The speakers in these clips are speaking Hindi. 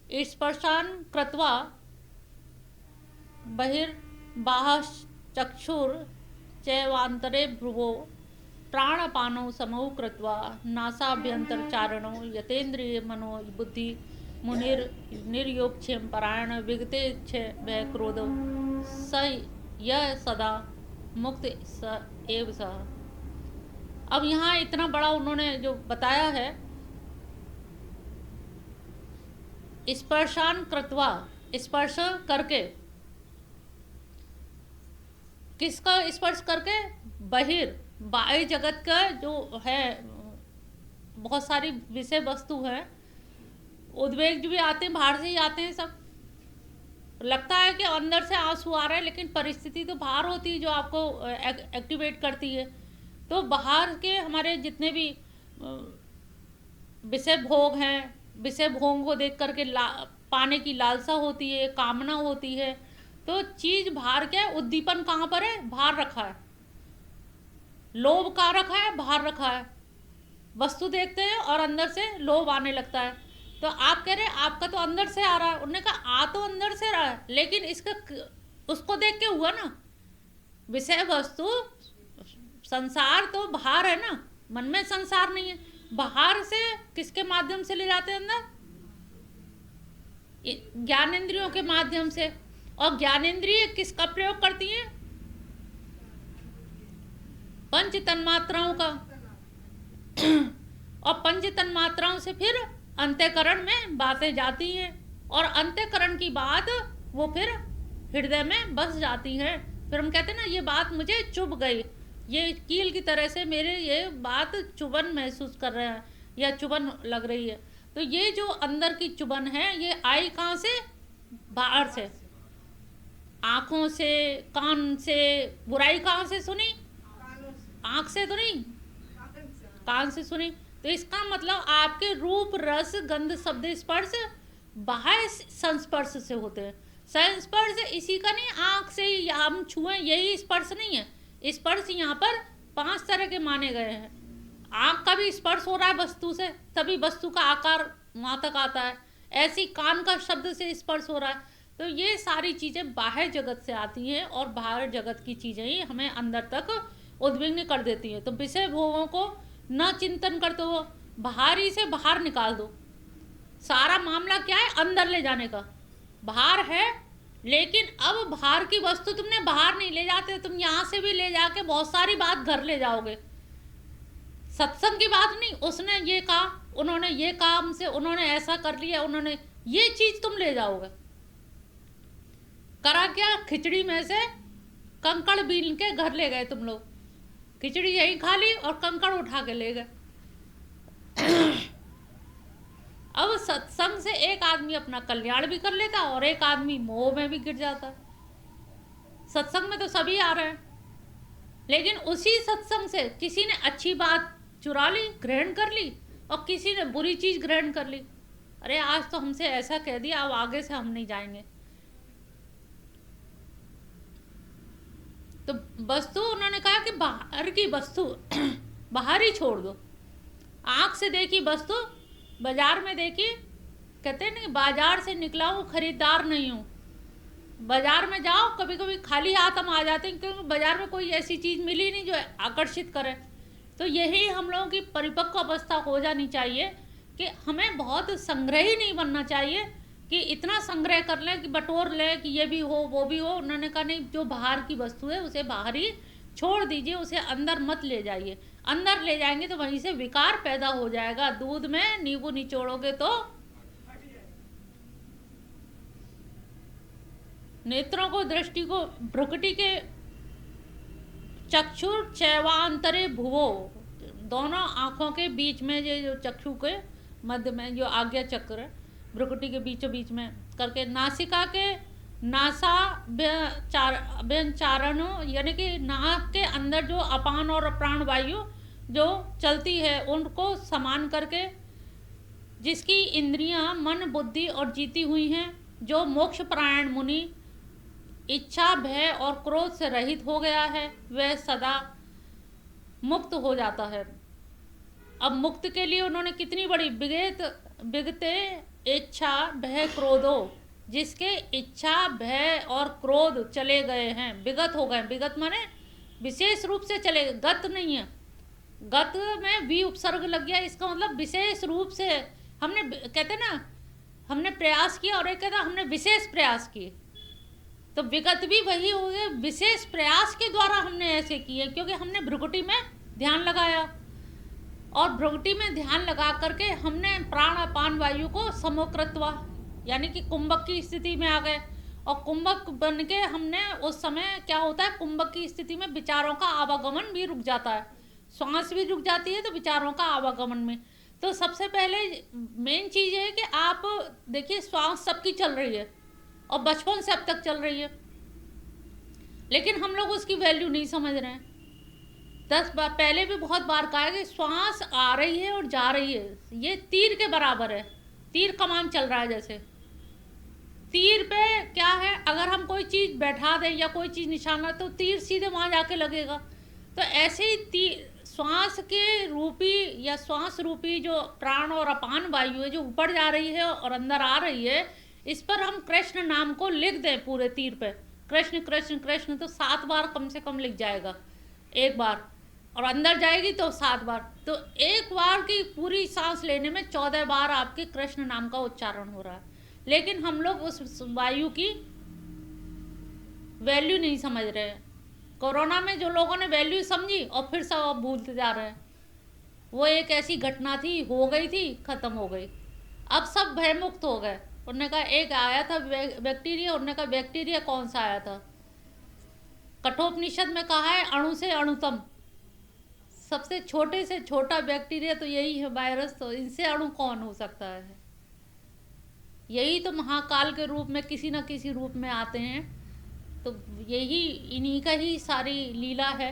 स्पर्शान कृत्वा बहिर्बाहश्चक्षुर चैवांतरे भ्रुवो प्राणपानो समौ कृत्वा नासाभ्यंतरचारणो यतेन्द्रिय मनो बुद्धि मुनिर निर्योगक्षेम परायण विगते भय क्रोध स यह सदा मुक्त स एव सह। अब यहाँ इतना बड़ा उन्होंने जो बताया है, स्पर्शान कृत्वा, स्पर्श करके, किसका स्पर्श करके? बाह्य जगत का जो है, बहुत सारी विषय वस्तु है, उद्वेग जो भी आते हैं बाहर से ही आते हैं सब। लगता है कि अंदर से आंसू आ रहे हैं, लेकिन परिस्थिति तो बाहर होती है जो आपको एक्टिवेट करती है। तो बाहर के हमारे जितने भी विषय भोग हैं, विषय भोग को देख करके पाने की लालसा होती है, कामना होती है। तो चीज बाहर क्या है? उद्दीपन कहाँ पर है? बाहर रखा है। लोभ कहाँ रखा है? बाहर रखा है। वस्तु देखते हैं और अंदर से लोभ आने लगता है। तो आप कह रहे हैं आपका तो अंदर से आ रहा है। उन्होंने कहा आ तो अंदर से रहा है, लेकिन इसका उसको देख के हुआ ना। विषय वस्तु संसार तो बाहर है ना, मन में संसार नहीं है। बाहर से किसके माध्यम से ले जाते हैं अंदर? ज्ञानेंद्रियों के माध्यम से। और ज्ञानेंद्रिय किसका प्रयोग करती हैं? पंच तन्मात्राओं का। और पंच तन्मात्राओं से फिर अंतःकरण में बातें जाती हैं, और अंतःकरण की बात वो फिर हृदय में बस जाती है। फिर हम कहते हैं ना, ये बात मुझे चुभ गई, ये कील की तरह से मेरे ये बात चुभन महसूस कर रहे हैं, या चुभन लग रही है। तो ये जो अंदर की चुभन है, ये आई कहाँ से? बाहर से। आंखों से, कान से। बुराई कहाँ से सुनी? आंख से तो नहीं, कान से सुनी। तो इसका मतलब आपके रूप, रस, गंध, शब्द, स्पर्श बाह्य संस्पर्श से होते हैं। संस्पर्श इसी का नहीं, आंख से ही हम छुएं यही स्पर्श नहीं है। स्पर्श यहाँ पर 5 तरह के माने गए हैं। आंख का भी स्पर्श हो रहा है वस्तु से, तभी वस्तु का आकार वहाँ तक आता है। ऐसी कान का शब्द से स्पर्श हो रहा है। तो ये सारी चीज़ें बाह्य जगत से आती हैं, और बाहर जगत की चीज़ें ही हमें अंदर तक उद्विग्न कर देती हैं। तो विषय भोगों को न चिंतन करते हो, बाहरी से बाहर निकाल दो। सारा मामला क्या है? अंदर ले जाने का। बाहर है, लेकिन अब बाहर की वस्तु तुमने बाहर नहीं ले जाते, तुम यहाँ से भी ले जाके बहुत सारी बात घर ले जाओगे। सत्संग की बात नहीं, उसने ये कहा, उन्होंने ये कहा हमसे, उन्होंने ऐसा कर लिया, उन्होंने ये चीज तुम ले जाओगे। करा क्या? खिचड़ी में से कंकड़ बीन के घर ले गए तुम लोग। खिचड़ी यही खा ली और कंकड़ उठा के ले गए। अब सत्संग से एक आदमी अपना कल्याण भी कर लेता, और एक आदमी मोह में भी गिर जाता। सत्संग में तो सभी आ रहे हैं, लेकिन उसी सत्संग से किसी ने अच्छी बात चुरा ली, ग्रहण कर ली, और किसी ने बुरी चीज ग्रहण कर ली। अरे आज तो हमसे ऐसा कह दिया, अब आगे से हम नहीं जाएंगे। तो वस्तु उन्होंने कहा कि बाहर की वस्तु बाहर ही छोड़ दो। आंख से देखी वस्तु बाजार में देखी, कहते हैं ना, बाजार से निकला हूँ खरीदार नहीं हूँ। बाजार में जाओ, कभी कभी खाली हाथ हम आ जाते हैं, क्योंकि बाजार में कोई ऐसी चीज़ मिली नहीं जो आकर्षित करे। तो यही हम लोगों की परिपक्व अवस्था हो जानी चाहिए कि हमें बहुत संग्रही नहीं बनना चाहिए कि इतना संग्रह कर लें कि बटोर लें कि ये भी हो वो भी हो। उन्होंने कहा नहीं, जो बाहर की वस्तु है उसे बाहर ही छोड़ दीजिए, उसे अंदर मत ले जाइए। अंदर ले जाएंगे तो वहीं से विकार पैदा हो जाएगा। दूध में नींबू निचोड़ोगे तो नेत्रों को, दृष्टि को, भ्रुकुटी के चक्षुर चैवांतरे भुवो, दोनों आंखों के बीच में ये जो चक्षु के मध्य में जो आज्ञा चक्र है, भ्रुकुटी के बीचों बीच में करके, नासिका के नासा व्यंचारण, यानी कि नाक के अंदर जो अपान और प्राण वायु जो चलती है उनको समान करके, जिसकी इंद्रियां मन बुद्धि और जीती हुई हैं, जो मोक्ष परायण मुनि इच्छा भय और क्रोध से रहित हो गया है, वह सदा मुक्त हो जाता है। अब मुक्त के लिए उन्होंने कितनी बड़ी विगते इच्छा भय क्रोधो, जिसके इच्छा भय और क्रोध चले गए हैं, विगत हो गए। विगत माने विशेष रूप से चले, गत नहीं है। गत में भी उपसर्ग लग गया, इसका मतलब विशेष रूप से हमने, कहते ना हमने प्रयास किया, और एक कहता हमने विशेष प्रयास किए। तो विगत भी वही हो गए, विशेष प्रयास के द्वारा हमने ऐसे किए, क्योंकि हमने भ्रुकुटी में ध्यान लगाया, और भ्रुकुटी में ध्यान लगा करके हमने प्राण अपान वायु को समोकृतवा, यानी कि कुंभक की स्थिति में आ गए। और कुंभक बन के हमने उस समय क्या होता है, कुंभक की स्थिति में विचारों का आवागमन भी रुक जाता है, श्वास भी रुक जाती है, तो विचारों का आवागमन में। तो सबसे पहले मेन चीज़ है कि आप देखिए, श्वास सबकी चल रही है और बचपन से अब तक चल रही है, लेकिन हम लोग उसकी वैल्यू नहीं समझ रहे हैं। 10 बार पहले भी बहुत बार कहा है कि श्वास आ रही है और जा रही है, ये तीर के बराबर है। तीर कमान चल रहा है, जैसे तीर पे क्या है, अगर हम कोई चीज़ बैठा दें या कोई चीज़ निशाना, तो तीर सीधे वहाँ जाके लगेगा। तो ऐसे ही तीर श्वास के रूपी या श्वास रूपी जो प्राण और अपान वायु है, जो ऊपर जा रही है और अंदर आ रही है, इस पर हम कृष्ण नाम को लिख दें पूरे तीर पे, कृष्ण कृष्ण कृष्ण, तो 7 बार कम से कम लिख जाएगा एक बार, और अंदर जाएगी तो 7 बार। तो एक बार की पूरी सांस लेने में 14 बार आपके कृष्ण नाम का उच्चारण हो रहा है। लेकिन हम लोग उस वायु की वैल्यू नहीं समझ रहे हैं। कोरोना में जो लोगों ने वैल्यू समझी और फिर सब अब भूलते जा रहे हैं। वो एक ऐसी घटना थी, हो गई थी, खत्म हो गई, अब सब भयमुक्त हो गए। उन्होंने कहा एक आया था बैक्टीरिया, उन्होंने कहा बैक्टीरिया कौन सा आया था? कठोपनिषद में कहा है अणु से अणुतम, सबसे छोटे से छोटा बैक्टीरिया तो यही है, वायरस। तो इनसे अणु कौन हो सकता है? यही तो महाकाल के रूप में किसी न किसी रूप में आते हैं। तो यही इन्हीं का ही सारी लीला है,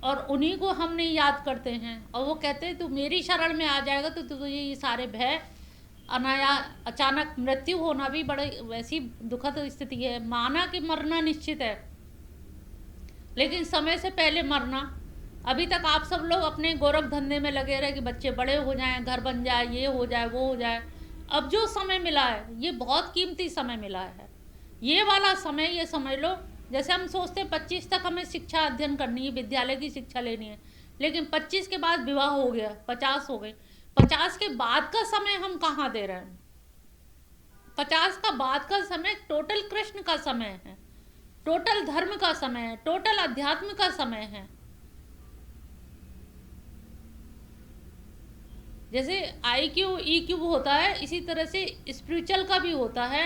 और उन्हीं को हम नहीं याद करते हैं। और वो कहते हैं तू मेरी शरण में आ जाएगा तो तुझे ये सारे भय, अचानक मृत्यु होना भी बड़े वैसी दुखद स्थिति है। माना कि मरना निश्चित है, लेकिन समय से पहले मरना। अभी तक आप सब लोग अपने गोरख धंधे में लगे रहे कि बच्चे बड़े हो जाएं, घर बन जाए, ये हो जाए, वो हो जाए। अब जो समय मिला है, ये बहुत कीमती समय मिला है। ये वाला समय, ये समझ लो, जैसे हम सोचते हैं 25 तक हमें शिक्षा अध्ययन करनी है, विद्यालय की शिक्षा लेनी है, लेकिन 25 के बाद विवाह हो गया, 50 हो गए। 50 के बाद का समय हम कहाँ दे रहे हैं? 50 का बाद का समय टोटल कृष्ण का समय है, टोटल धर्म का समय है, टोटल अध्यात्म का समय है। जैसे IQ EQ होता है, इसी तरह से स्पिरिचुअल का भी होता है,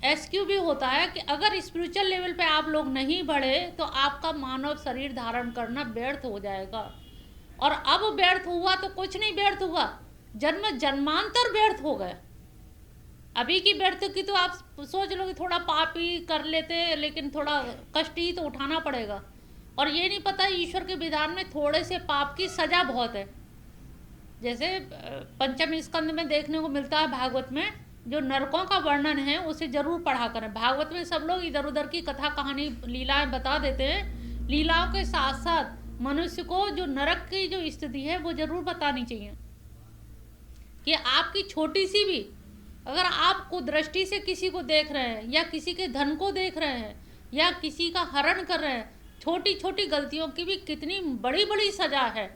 SQ भी होता है। कि अगर स्पिरिचुअल लेवल पे आप लोग नहीं बढ़े तो आपका मानव शरीर धारण करना व्यर्थ हो जाएगा। और अब व्यर्थ हुआ तो कुछ नहीं व्यर्थ हुआ, जन्म जन्मांतर व्यर्थ हो गए। अभी की व्यर्थ की तो आप सोच लो कि थोड़ा पाप ही कर लेते, लेकिन थोड़ा कष्ट ही तो उठाना पड़ेगा। और ये नहीं पता ईश्वर के विधान में थोड़े से पाप की सजा बहुत है। जैसे पंचम स्कंद में देखने को मिलता है, भागवत में जो नरकों का वर्णन है उसे जरूर पढ़ा करें। भागवत में सब लोग इधर उधर की कथा कहानी लीलाएं बता देते हैं, लीलाओं के साथ साथ मनुष्य को जो नरक की जो स्थिति है वो जरूर बतानी चाहिए। कि आपकी छोटी सी भी, अगर आप कुदृष्टि से किसी को देख रहे हैं, या किसी के धन को देख रहे हैं, या किसी का हरण कर रहे हैं, छोटी छोटी गलतियों की भी कितनी बड़ी बड़ी सजा है,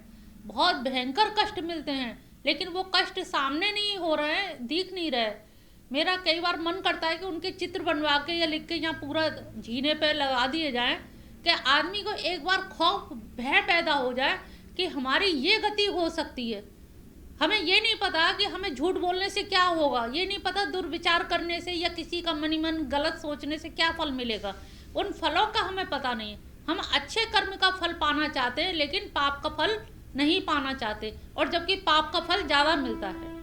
बहुत भयंकर कष्ट मिलते हैं। लेकिन वो कष्ट सामने नहीं हो रहे हैं, दिख नहीं रहे। मेरा कई बार मन करता है कि उनके चित्र बनवा के या लिख के यहाँ पूरा जीने पे लगा दिए जाएं, कि आदमी को एक बार खौफ भय पैदा हो जाए कि हमारी ये गति हो सकती है। हमें ये नहीं पता कि हमें झूठ बोलने से क्या होगा, ये नहीं पता दुर्विचार करने से या किसी का मनी मन गलत सोचने से क्या फल मिलेगा। उन फलों का हमें पता नहीं है। हम अच्छे कर्म का फल पाना चाहते हैं, लेकिन पाप का फल नहीं पाना चाहते। और जबकि पाप का फल ज़्यादा मिलता है।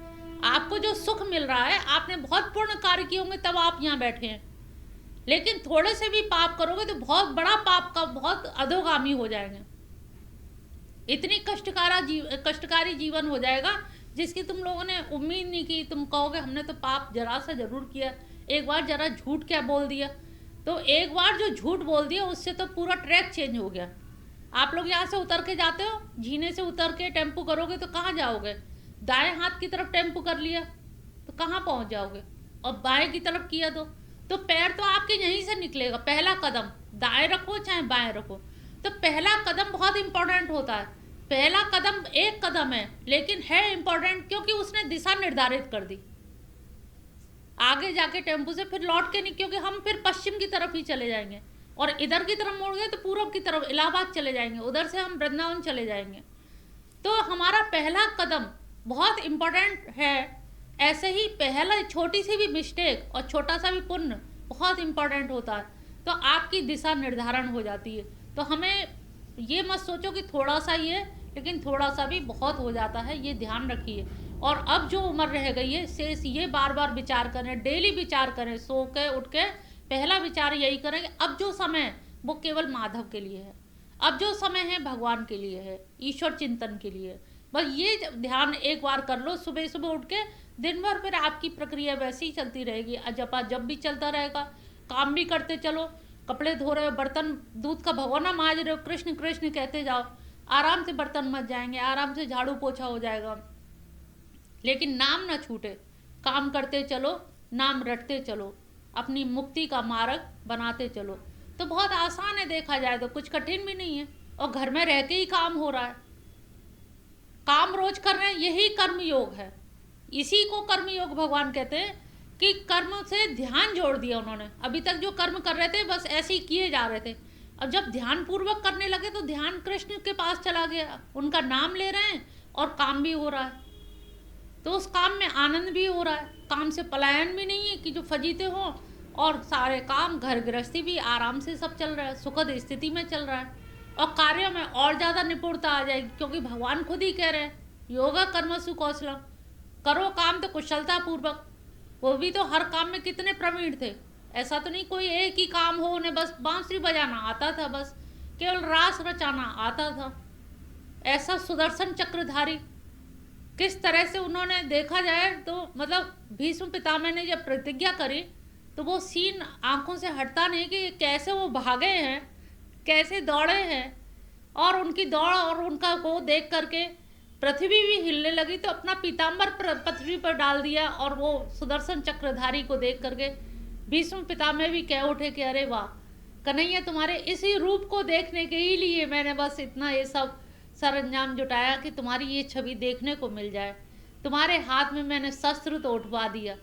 आपको जो सुख मिल रहा है, आपने बहुत पुण्य कार्य किए होंगे तब आप यहाँ बैठे हैं। लेकिन थोड़े से भी पाप करोगे तो बहुत बड़ा पाप का बहुत अधोगामी हो जाएंगे। इतनी कष्टकारी जीवन हो जाएगा जिसकी तुम लोगों ने उम्मीद नहीं की। तुम कहोगे हमने तो पाप जरा सा जरूर किया, एक बार जरा झूठ क्या बोल दिया। तो एक बार जो झूठ बोल दिया उससे तो पूरा ट्रैक चेंज हो गया। आप लोग यहाँ से उतर के जाते हो, झीने से उतर के टेम्पू करोगे तो कहाँ जाओगे? दाएं हाथ की तरफ टेम्पू कर लिया तो कहाँ पहुंच जाओगे। और बाएं की तरफ किया तो पैर तो आपके यहीं से निकलेगा। पहला कदम दाएं रखो चाहे बाएं रखो, तो पहला कदम बहुत इंपॉर्टेंट होता है। पहला कदम एक कदम है लेकिन है इंपॉर्टेंट, क्योंकि उसने दिशा निर्धारित कर दी। आगे जाके टेम्पो से फिर लौट के नहीं, क्योंकि हम फिर पश्चिम की तरफ ही चले जाएंगे, और इधर की तरफ मुड़ गए तो पूर्व की तरफ इलाहाबाद चले जाएंगे, उधर से हम वृंदावन चले जाएंगे। तो हमारा पहला कदम बहुत इम्पोर्टेंट है। ऐसे ही पहला छोटी सी भी मिस्टेक और छोटा सा भी पुण्य बहुत इम्पोर्टेंट होता है, तो आपकी दिशा निर्धारण हो जाती है। तो हमें ये मत सोचो कि थोड़ा सा ही है, लेकिन थोड़ा सा भी बहुत हो जाता है, ये ध्यान रखिए। और अब जो उम्र रह गई है शेष, ये बार बार विचार करें, डेली विचार करें, सो के उठ के पहला विचार यही करें कि अब जो समय वो केवल माधव के लिए है, अब जो समय है भगवान के लिए है, ईश्वर चिंतन के लिए। बस ये ध्यान एक बार कर लो सुबह सुबह उठ के, दिन भर फिर आपकी प्रक्रिया वैसी ही चलती रहेगी। जपा जब भी चलता रहेगा, काम भी करते चलो, कपड़े धो रहे हो, बर्तन दूध का भगोना मांज रहे हो, कृष्ण कृष्ण कहते जाओ, आराम से बर्तन मच जाएंगे, आराम से झाड़ू पोछा हो जाएगा। लेकिन नाम ना छूटे, काम करते चलो, नाम रटते चलो, अपनी मुक्ति का मार्ग बनाते चलो। तो बहुत आसान है, देखा जाए तो कुछ कठिन भी नहीं है, और घर में रह के ही काम हो रहा है, काम रोज कर रहे हैं, यही कर्म योग है। इसी को कर्म योग भगवान कहते हैं कि कर्म से ध्यान जोड़ दिया उन्होंने। अभी तक जो कर्म कर रहे थे बस ऐसे ही किए जा रहे थे, अब जब ध्यान पूर्वक करने लगे तो ध्यान कृष्ण के पास चला गया, उनका नाम ले रहे हैं और काम भी हो रहा है। तो उस काम में आनंद भी हो रहा है, काम से पलायन भी नहीं है कि जो फजीते हो, और सारे काम घर गृहस्थी भी आराम से सब चल रहा है, सुखद स्थिति में चल रहा है। और कार्यों में और ज़्यादा निपुणता आ जाएगी, क्योंकि भगवान खुद ही कह रहे हैं योगा कर्मसु कौशलम, करो काम तो कुशलता पूर्वक। वो भी तो हर काम में कितने प्रवीण थे, ऐसा तो नहीं कोई एक ही काम हो, उन्हें बस बांसुरी बजाना आता था, बस केवल रास रचाना आता था। ऐसा सुदर्शन चक्रधारी, किस तरह से उन्होंने, देखा जाए तो मतलब भीष्म पितामह ने जब प्रतिज्ञा करी तो वो सीन आंखों से हटता नहीं कि कैसे वो भागे हैं, कैसे दौड़े हैं, और उनकी दौड़ और उनका वो देख करके पृथ्वी भी हिलने लगी। तो अपना पीताम्बर पृथ्वी पर डाल दिया, और वो सुदर्शन चक्रधारी को देख करके भीष्म पितामह भी कह उठे कि अरे वाह कन्हैया, तुम्हारे इसी रूप को देखने के ही लिए मैंने बस इतना ये सब सरंजाम जुटाया कि तुम्हारी ये छवि देखने को मिल जाए। तुम्हारे हाथ में मैंने शस्त्र तो उठवा दिया।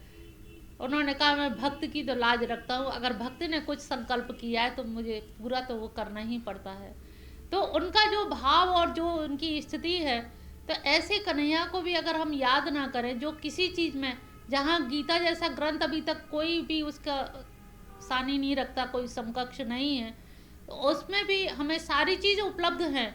उन्होंने कहा मैं भक्त की तो लाज रखता हूँ, अगर भक्त ने कुछ संकल्प किया है तो मुझे पूरा तो वो करना ही पड़ता है। तो उनका जो भाव और जो उनकी स्थिति है, तो ऐसे कन्हैया को भी अगर हम याद ना करें, जो किसी चीज़ में, जहाँ गीता जैसा ग्रंथ अभी तक कोई भी उसका सानी नहीं रखता, कोई समकक्ष नहीं है, तो उसमें भी हमें सारी चीज़ उपलब्ध हैं।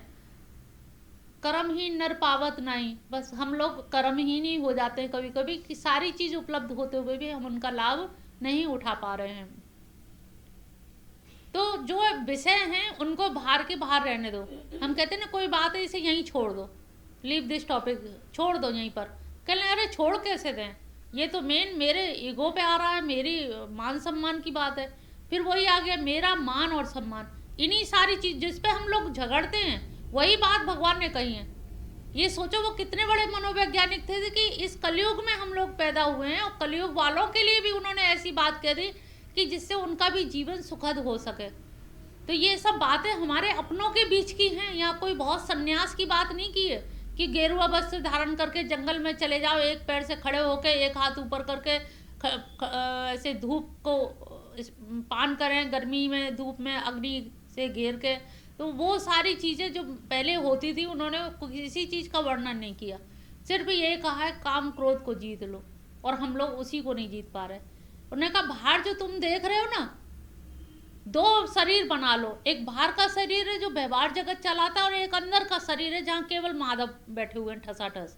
कर्म ही नर पावत नहीं, बस हम लोग कर्म ही नहीं हो जाते हैं कभी कभी, कि सारी चीज़ उपलब्ध होते हुए भी हम उनका लाभ नहीं उठा पा रहे हैं। तो जो विषय हैं उनको बाहर के बाहर रहने दो। हम कहते हैं ना कोई बात है इसे यहीं छोड़ दो, लीव दिस टॉपिक, छोड़ दो यहीं पर। कह लें अरे छोड़ कैसे दें, ये तो मेन मेरे ईगो पे आ रहा है, मेरी मान सम्मान की बात है। फिर वही आ गया मेरा मान और सम्मान, इन्हीं सारी चीज़ जिस पे हम लोग झगड़ते हैं, वही बात भगवान ने कही है। ये सोचो वो कितने बड़े मनोवैज्ञानिक थे कि इस कलयुग में हम लोग पैदा हुए हैं, और कलयुग वालों के लिए भी उन्होंने ऐसी बात कह दी कि जिससे उनका भी जीवन सुखद हो सके। तो ये सब बातें हमारे अपनों के बीच की हैं, यहाँ कोई बहुत संन्यास की बात नहीं की है कि गेरुआ वस्त्र धारण करके जंगल में चले जाओ, एक पैर से खड़े होकर एक हाथ ऊपर करके ऐसे धूप को पान करें, गर्मी में धूप में अग्नि से घेर के। तो वो सारी चीज़ें जो पहले होती थी उन्होंने किसी चीज़ का वर्णन नहीं किया, सिर्फ ये कहा है काम क्रोध को जीत लो, और हम लोग उसी को नहीं जीत पा रहे। उन्होंने कहा बाहर जो तुम देख रहे हो ना, दो शरीर बना लो, एक बाहर का शरीर है जो व्यवहार जगत चलाता है, और एक अंदर का शरीर है जहाँ केवल माधव बैठे हुए हैं ठसाठस,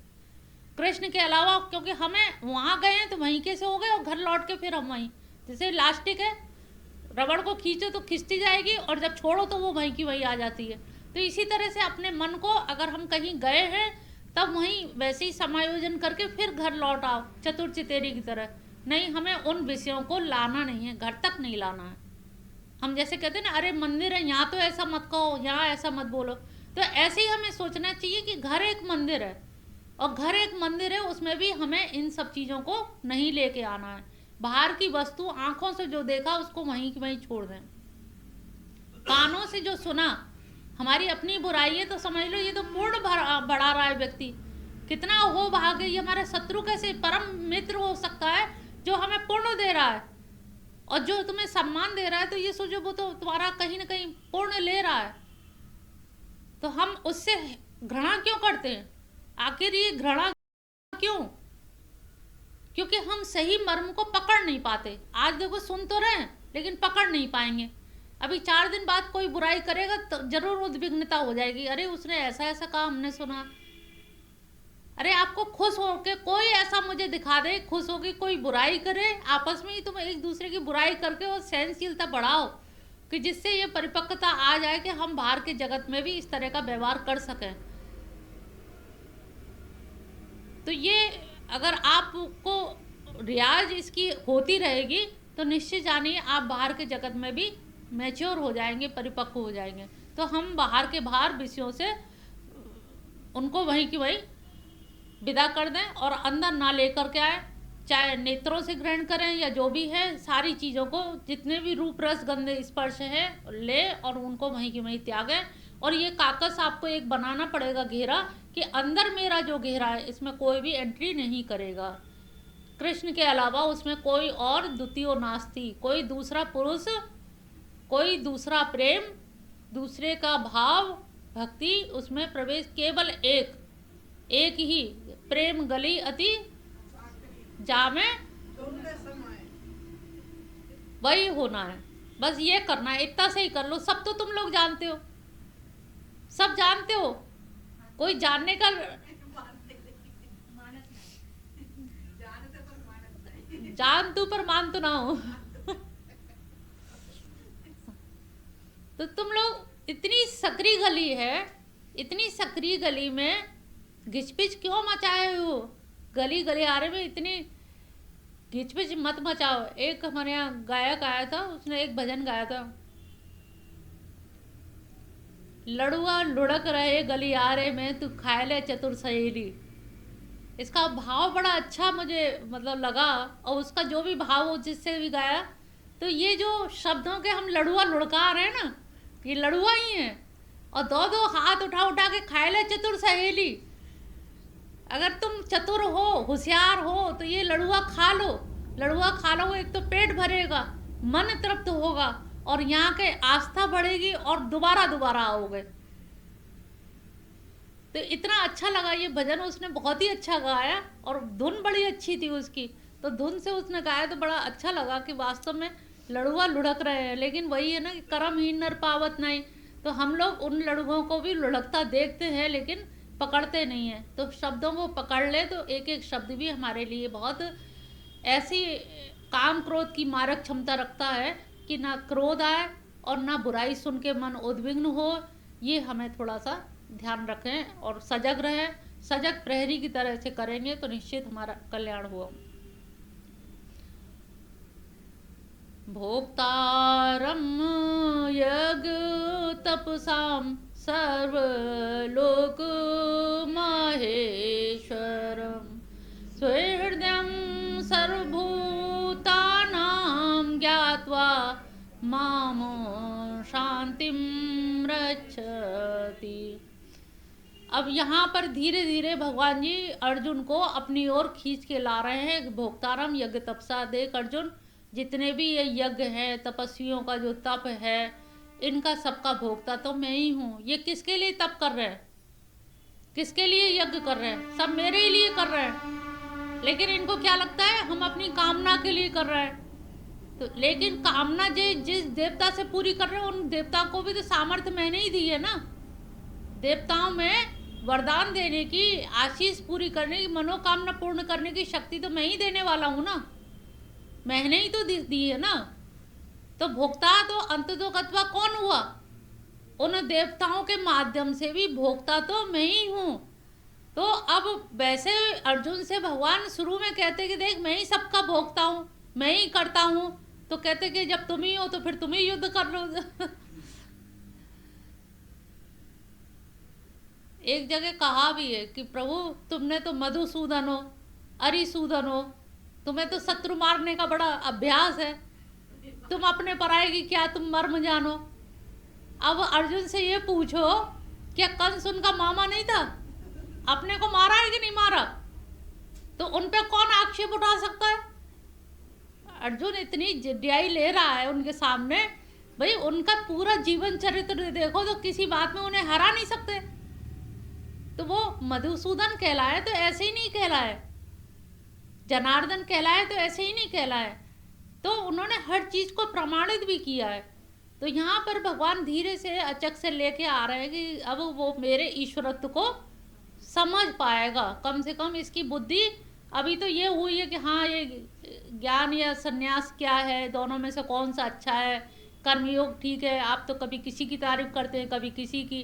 कृष्ण के अलावा। क्योंकि हमें वहाँ गए हैं तो वहीं कैसे हो गए, और घर लौट के फिर हम वहीं, जैसे इलास्टिक है, रबड़ को खींचो तो खिंचती जाएगी, और जब छोड़ो तो वो वहीं की वहीं आ जाती है। तो इसी तरह से अपने मन को अगर हम कहीं गए हैं तब वहीं वैसे ही समायोजन करके फिर घर लौट आओ, चतुर चितेरी की तरह। नहीं, हमें उन विषयों को लाना नहीं है, घर तक नहीं लाना है। हम जैसे कहते हैं ना, अरे मंदिर है यहाँ तो ऐसा मत कहो, यहाँ ऐसा मत बोलो, तो ऐसे ही हमें सोचना चाहिए कि घर एक मंदिर है, और घर एक मंदिर है, उसमें भी हमें इन सब चीज़ों को नहीं लेके आना है। बाहर की वस्तु आंखों से जो देखा उसको वहीं की वहीं छोड़ दें। कानों से जो सुना हमारी अपनी बुराई है तो समझ लो ये तो पूर्ण बढ़ा रहा है व्यक्ति। कितना हो भागे, ये हमारा शत्रु कैसे परम मित्र हो सकता है जो हमें पुण्य दे रहा है, और जो तुम्हें सम्मान दे रहा है तो ये सोचो वो तो तुम्हारा कहीं ना कहीं पुण्य ले रहा है। तो हम उससे घृणा क्यों करते हैं? आखिर ये घृणा क्यों? क्योंकि हम सही मर्म को पकड़ नहीं पाते। आज देखो सुन तो रहे हैं लेकिन पकड़ नहीं पाएंगे। अभी 4 दिन बाद कोई बुराई करेगा तो जरूर उद्विग्नता हो जाएगी, अरे उसने ऐसा ऐसा कहा हमने सुना। अरे आपको खुश हो के कोई ऐसा मुझे दिखा दे, खुश हो के कोई बुराई करे, आपस में ही तुम एक दूसरे की बुराई करके और सहनशीलता बढ़ाओ कि जिससे ये परिपक्वता आ जाए कि हम बाहर के जगत में भी इस तरह का व्यवहार कर सकें। तो ये अगर आपको रियाज इसकी होती रहेगी तो निश्चित जानिए आप बाहर के जगत में भी मैच्योर हो जाएंगे, परिपक्व हो जाएंगे। तो हम बाहर के बाहर विषयों से उनको वहीं की वहीं विदा कर दें और अंदर ना लेकर के आए, चाहे नेत्रों से ग्रहण करें या जो भी है, सारी चीज़ों को जितने भी रूप रस गंध स्पर्श है ले और उनको वहीं की वहीं त्यागें। और ये काकस आपको एक बनाना पड़ेगा घेरा कि अंदर मेरा जो घेरा है इसमें कोई भी एंट्री नहीं करेगा। कृष्ण के अलावा उसमें कोई और द्वितीय नास्ति, कोई दूसरा पुरुष, कोई दूसरा प्रेम, दूसरे का भाव भक्ति उसमें प्रवेश केवल एक ही प्रेम गली अति जामे वही होना है। बस ये करना है, इतना से ही कर लो। सब तो तुम लोग जानते हो, सब जानते हो, कोई जानने का जान तू पर मान तो ना हो। तो तुम लोग इतनी सकरी गली है, इतनी सकरी गली में घिचपिच क्यों मचाए हो? गली गलियारे में इतनी घिचपिच मत मचाओ। एक हमारे यहाँ गायक आया था, उसने एक भजन गाया था, लड़ुआ लुढ़क रहे गलियारे में तू खाए ले चतुर सहेली। इसका भाव बड़ा अच्छा मुझे मतलब लगा, और उसका जो भी भाव जिससे भी गाया, तो ये जो शब्दों के हम लड़ुआ लुढ़का रहे हैं ना, ये लड़ुआ ही है। और दो हाथ उठा उठा के खाए ले चतुर सहेली। अगर तुम चतुर हो, होशियार हो, तो ये लड़ुआ खा लो। लड़ुआ खा लो, एक तो पेट भरेगा, मन तृप्त होगा और यहाँ के आस्था बढ़ेगी और दोबारा आओगे। तो इतना अच्छा लगा ये भजन, उसने बहुत ही अच्छा गाया और धुन बड़ी अच्छी थी उसकी। तो धुन से उसने गाया तो बड़ा अच्छा लगा कि वास्तव में लड़ुआ लुढ़क रहे हैं। लेकिन वही है ना कि कर्महीन नर पावत नहीं। तो हम लोग उन लड़ुओं को भी लुढ़कता देखते हैं लेकिन पकड़ते नहीं हैं। तो शब्दों को पकड़ ले तो एक एक शब्द भी हमारे लिए बहुत ऐसी काम क्रोध की मारक क्षमता रखता है कि ना क्रोध आए और ना बुराई सुन के मन उद्विग्न हो। ये हमें थोड़ा सा ध्यान रखें और सजग रहें। सजग प्रहरी की तरह से करेंगे तो निश्चित हमारा कल्याण हुआ। भोक्तारं यज्ञ तपसां सर्वलोक महेश्वरं स्वहृदयं सर्वभूतानां ज्ञात्वा मां शांतिं रक्षति। अब यहाँ पर धीरे धीरे भगवान जी अर्जुन को अपनी ओर खींच के ला रहे हैं। भोक्तारम यज्ञ तपसा, देख अर्जुन, जितने भी ये यज्ञ है, तपस्वियों का जो तप है, इनका सबका भोक्ता तो मैं ही हूँ। ये किसके लिए तप कर रहे हैं, किसके लिए यज्ञ कर रहे हैं? सब मेरे ही लिए कर रहे हैं। लेकिन इनको क्या लगता है हम अपनी कामना के लिए कर रहे हैं। तो लेकिन कामना जिस देवता से पूरी कर रहे हैं, उन देवता को भी तो सामर्थ्य मैंने ही दी है ना। देवताओं में वरदान देने की, आशीष पूरी करने की, मनोकामना पूर्ण करने की शक्ति तो मैं ही देने वाला हूँ ना, मैंने ही तो दी है ना। तो भोक्ता तो अंततोगत्वा कौन हुआ? उन देवताओं के माध्यम से भी भोक्ता तो मैं ही हूँ। तो अब वैसे अर्जुन से भगवान शुरू में कहते कि देख मैं ही सबका भोक्ता हूँ, मैं ही करता हूँ। तो कहते कि जब तुम ही हो तो फिर तुम ही युद्ध कर लो। एक जगह कहा भी है कि प्रभु तुमने तो मधुसूदन हो, अरिसूदन हो, तुम्हें तो शत्रु मारने का बड़ा अभ्यास है, तुम अपने पराये की क्या तुम मर्म जानो। अब अर्जुन से ये पूछो, क्या कंस उनका मामा नहीं था? अपने को मारा है कि नहीं मारा? तो उन पे कौन आक्षेप उठा सकता है? अर्जुन इतनी जिद्दियाई ले रहा है उनके सामने, भाई उनका पूरा जीवन चरित्र देखो तो किसी बात में उन्हें हरा नहीं सकते। तो वो मधुसूदन कहलाए तो ऐसे ही नहीं कहलाए, जनार्दन कहलाए तो ऐसे ही नहीं कहलाए। तो उन्होंने हर चीज को प्रमाणित भी किया है। तो यहाँ पर भगवान धीरे से अचक से लेके आ रहे हैं कि अब वो मेरे ईश्वरत्व को समझ पाएगा, कम से कम इसकी बुद्धि अभी तो ये हुई है कि हाँ ये ज्ञान या सन्यास क्या है, दोनों में से कौन सा अच्छा है, कर्मयोग ठीक है। आप तो कभी किसी की तारीफ करते हैं कभी किसी की,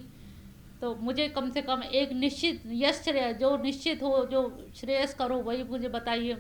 तो मुझे कम से कम एक निश्चित यश श्रेय जो निश्चित हो, जो श्रेयस करो वही मुझे बताइए।